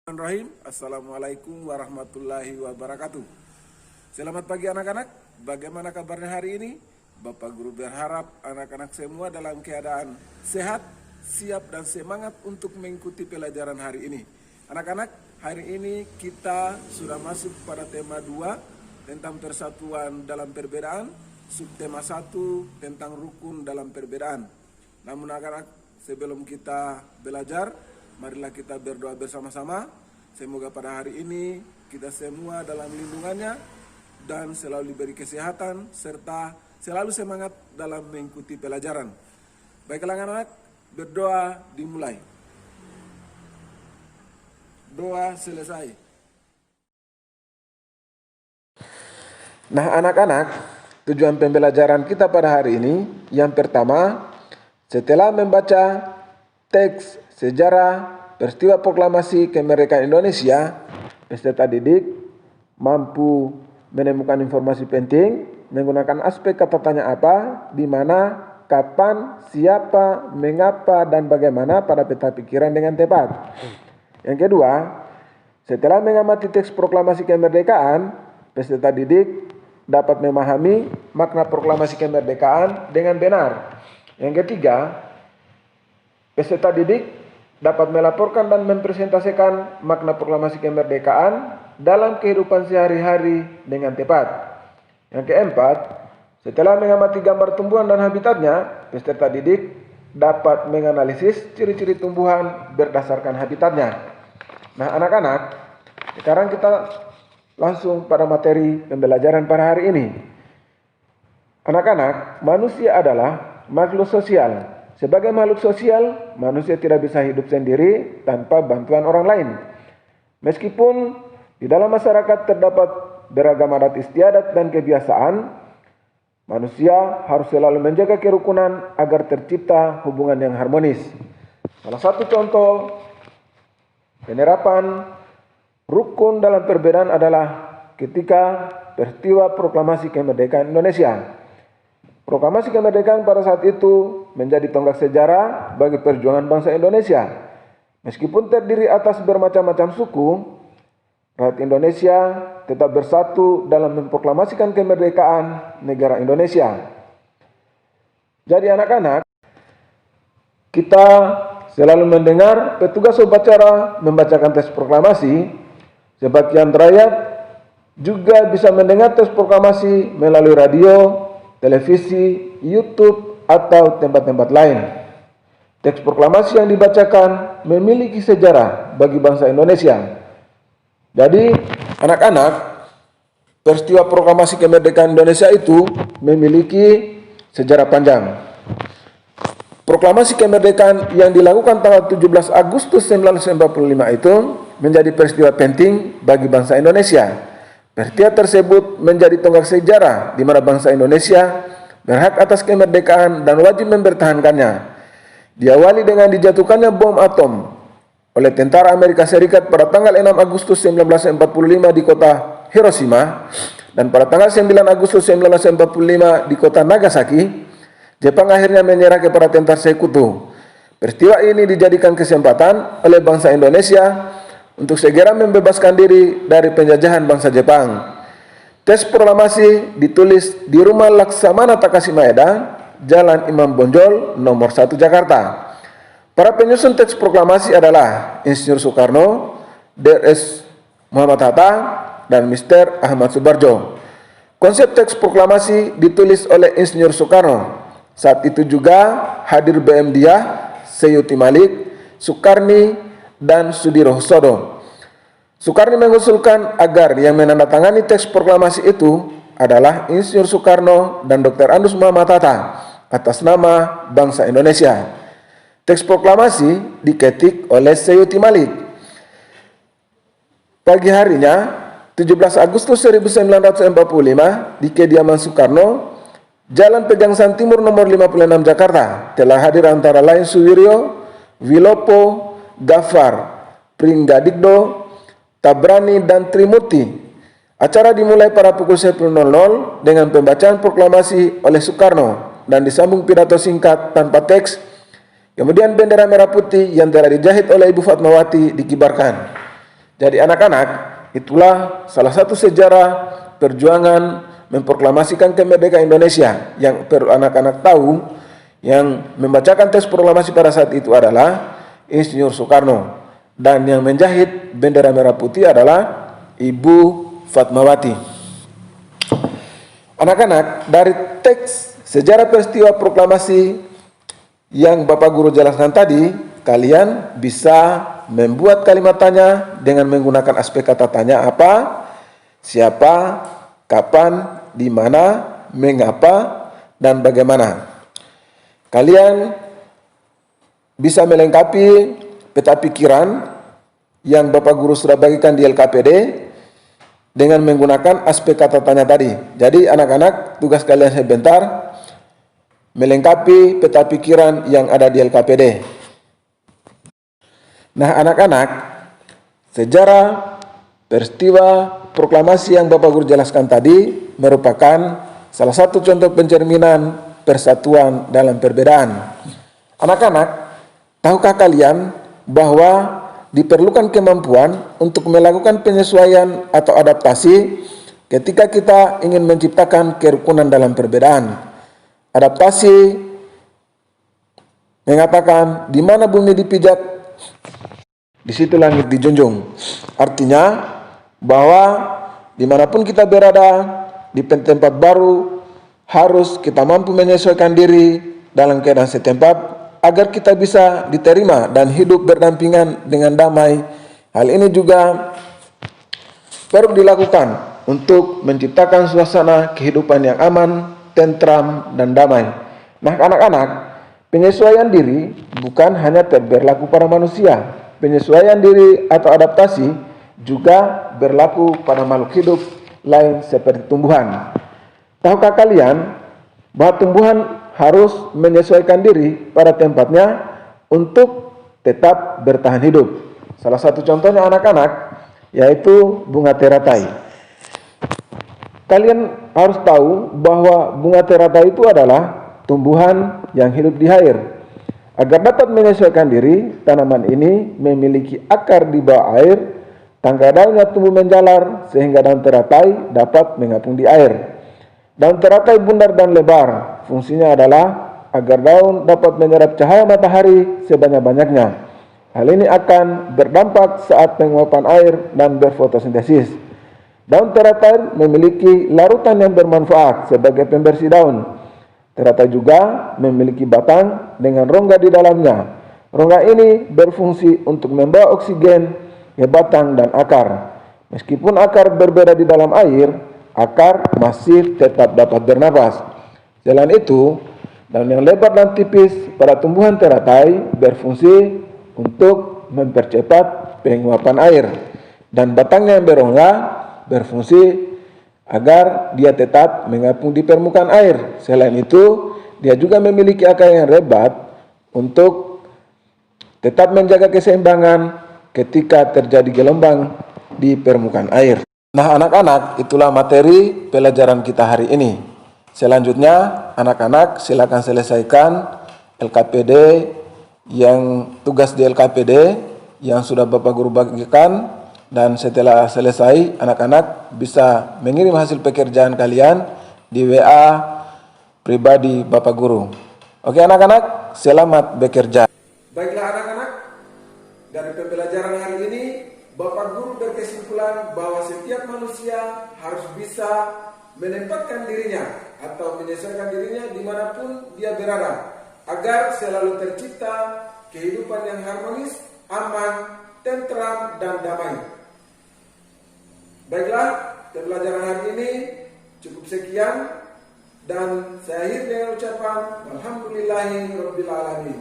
Bismillahirrahmanirrahim. Assalamualaikum warahmatullahi wabarakatuh. Selamat pagi anak-anak. Bagaimana kabarnya hari ini? Bapak Guru berharap anak-anak semua dalam keadaan sehat, siap dan semangat untuk mengikuti pelajaran hari ini. Anak-anak, hari ini kita sudah masuk pada tema 2 tentang persatuan dalam perbedaan, subtema 1 tentang rukun dalam perbedaan. Namun anak-anak, sebelum kita belajar, marilah kita berdoa bersama-sama. Semoga pada hari ini kita semua dalam lindungannya dan selalu diberi kesehatan serta selalu semangat dalam mengikuti pelajaran. Baiklah anak-anak, berdoa dimulai. Doa selesai. Nah anak-anak, tujuan pembelajaran kita pada hari ini yang pertama, setelah membaca teks sejarah peristiwa proklamasi kemerdekaan Indonesia, peserta didik mampu menemukan informasi penting menggunakan aspek kata tanya apa, di mana, kapan, siapa, mengapa, dan bagaimana pada peta pikiran dengan tepat. Yang kedua, setelah mengamati teks proklamasi kemerdekaan, peserta didik dapat memahami makna proklamasi kemerdekaan dengan benar. Yang ketiga, peserta didik dapat melaporkan dan mempresentasikan makna proklamasi kemerdekaan dalam kehidupan sehari-hari dengan tepat. Yang keempat, setelah mengamati gambar tumbuhan dan habitatnya, peserta didik dapat menganalisis ciri-ciri tumbuhan berdasarkan habitatnya. Nah anak-anak, sekarang kita langsung pada materi pembelajaran pada hari ini. Anak-anak, manusia adalah makhluk sosial. Sebagai makhluk sosial, manusia tidak bisa hidup sendiri tanpa bantuan orang lain. Meskipun di dalam masyarakat terdapat beragam adat istiadat dan kebiasaan, manusia harus selalu menjaga kerukunan agar tercipta hubungan yang harmonis. Salah satu contoh penerapan rukun dalam perbedaan adalah ketika peristiwa proklamasi kemerdekaan Indonesia. Proklamasi kemerdekaan pada saat itu menjadi tonggak sejarah bagi perjuangan bangsa Indonesia. Meskipun terdiri atas bermacam-macam suku, rakyat Indonesia tetap bersatu dalam memproklamasikan kemerdekaan negara Indonesia. Jadi anak-anak, kita selalu mendengar petugas upacara membacakan teks proklamasi. Sebagian rakyat juga bisa mendengar teks proklamasi melalui radio, televisi, YouTube, atau tempat-tempat lain. Teks proklamasi yang dibacakan memiliki sejarah bagi bangsa Indonesia. Jadi, anak-anak, peristiwa proklamasi kemerdekaan Indonesia itu memiliki sejarah panjang. Proklamasi kemerdekaan yang dilakukan tanggal 17 Agustus 1945 itu menjadi peristiwa penting bagi bangsa Indonesia. Peristiwa tersebut menjadi tonggak sejarah di mana bangsa Indonesia berhak atas kemerdekaan dan wajib mempertahankannya. Diawali dengan dijatuhkannya bom atom oleh tentara Amerika Serikat pada tanggal 6 Agustus 1945 di kota Hiroshima dan pada tanggal 9 Agustus 1945 di kota Nagasaki, Jepang akhirnya menyerah kepada tentara sekutu. Peristiwa ini dijadikan kesempatan oleh bangsa Indonesia untuk segera membebaskan diri dari penjajahan bangsa Jepang. Teks proklamasi ditulis di Rumah Laksamana Takashi Maeda, Jalan Imam Bonjol, nomor 1 Jakarta. Para penyusun teks proklamasi adalah Insinyur Soekarno, Dr.S. Muhammad Hatta, dan Mr. Ahmad Subarjo. Konsep teks proklamasi ditulis oleh Insinyur Soekarno. Saat itu juga hadir BM Diah, Seyuti Malik, Soekarni, dan Sudirohusodo. Soekarni mengusulkan agar yang menandatangani teks proklamasi itu adalah Insinyur Soekarno dan Dr. Andus Muhammad Hatta atas nama bangsa Indonesia. Teks proklamasi diketik oleh Seyuti Malik. Pagi harinya, 17 Agustus 1945, di kediaman Soekarno, Jalan Pegangsaan Timur nomor 56 Jakarta, telah hadir antara lain Suwiryo, Wilopo, Gafar, Pringgadikdo, Tabrani, dan Trimurti. Acara dimulai pada pukul 10.00 dengan pembacaan proklamasi oleh Soekarno dan disambung pidato singkat tanpa teks. Kemudian bendera merah putih yang telah dijahit oleh Ibu Fatmawati dikibarkan. Jadi anak-anak, itulah salah satu sejarah perjuangan memproklamasikan kemerdekaan Indonesia yang perlu anak-anak tahu. Yang membacakan teks proklamasi pada saat itu adalah Insinyur Soekarno, dan yang menjahit bendera merah putih adalah Ibu Fatmawati. Anak-anak, dari teks sejarah peristiwa proklamasi yang Bapak Guru jelaskan tadi, kalian bisa membuat kalimat tanya dengan menggunakan aspek kata tanya apa, siapa, kapan, di mana, mengapa, dan bagaimana. Kalian bisa melengkapi peta pikiran yang Bapak Guru sudah bagikan di LKPD dengan menggunakan aspek kata tanya tadi. Jadi anak-anak, tugas kalian sebentar melengkapi peta pikiran yang ada di LKPD. Nah anak-anak, sejarah peristiwa proklamasi yang Bapak Guru jelaskan tadi merupakan salah satu contoh pencerminan persatuan dalam perbedaan. Anak-anak, tahukah kalian bahwa diperlukan kemampuan untuk melakukan penyesuaian atau adaptasi ketika kita ingin menciptakan kerukunan dalam perbedaan? Adaptasi mengatakan di mana bumi dipijak, di situ langit dijunjung. Artinya bahwa dimanapun kita berada di tempat baru, harus kita mampu menyesuaikan diri dalam keadaan setempat agar kita bisa diterima dan hidup berdampingan dengan damai. Hal ini juga perlu dilakukan untuk menciptakan suasana kehidupan yang aman, tentram, dan damai. Nah anak-anak, penyesuaian diri bukan hanya berlaku pada manusia. Penyesuaian diri atau adaptasi juga berlaku pada makhluk hidup lain seperti tumbuhan. Tahukah kalian bahwa tumbuhan harus menyesuaikan diri pada tempatnya untuk tetap bertahan hidup? Salah satu contohnya anak-anak, yaitu bunga teratai. Kalian harus tahu bahwa bunga teratai itu adalah tumbuhan yang hidup di air. Agar dapat menyesuaikan diri, tanaman ini memiliki akar di bawah air, tangkai daunnya tumbuh menjalar sehingga daun teratai dapat mengapung di air. Daun teratai bundar dan lebar, fungsinya adalah agar daun dapat menyerap cahaya matahari sebanyak-banyaknya. Hal ini akan berdampak saat penguapan air dan berfotosintesis. Daun teratai memiliki larutan yang bermanfaat sebagai pembersih daun. Teratai juga memiliki batang dengan rongga di dalamnya. Rongga ini berfungsi untuk membawa oksigen ke batang dan akar. Meskipun akar berbeda di dalam air, akar masih tetap dapat bernapas. Selain itu, daun yang lebar dan tipis pada tumbuhan teratai berfungsi untuk mempercepat penguapan air, dan batangnya yang berongga berfungsi agar dia tetap mengapung di permukaan air. Selain itu, dia juga memiliki akar yang lebat untuk tetap menjaga keseimbangan ketika terjadi gelombang di permukaan air. Nah anak-anak, itulah materi pelajaran kita hari ini. Selanjutnya anak-anak silakan selesaikan LKPD yang tugas di LKPD yang sudah Bapak Guru bagikan, dan setelah selesai anak-anak bisa mengirim hasil pekerjaan kalian di WA pribadi Bapak Guru. Oke anak-anak, selamat bekerja. Baiklah anak-anak, dari pembelajaran hari ini Bapak Guru berkesimpulan bahwa setiap manusia harus bisa menempatkan dirinya atau menyesuaikan dirinya dimanapun dia berada, agar selalu tercipta kehidupan yang harmonis, aman, tentram, dan damai. Baiklah, pembelajaran hari ini cukup sekian, dan saya akhiri dengan ucapan Alhamdulillahirabbil alamin.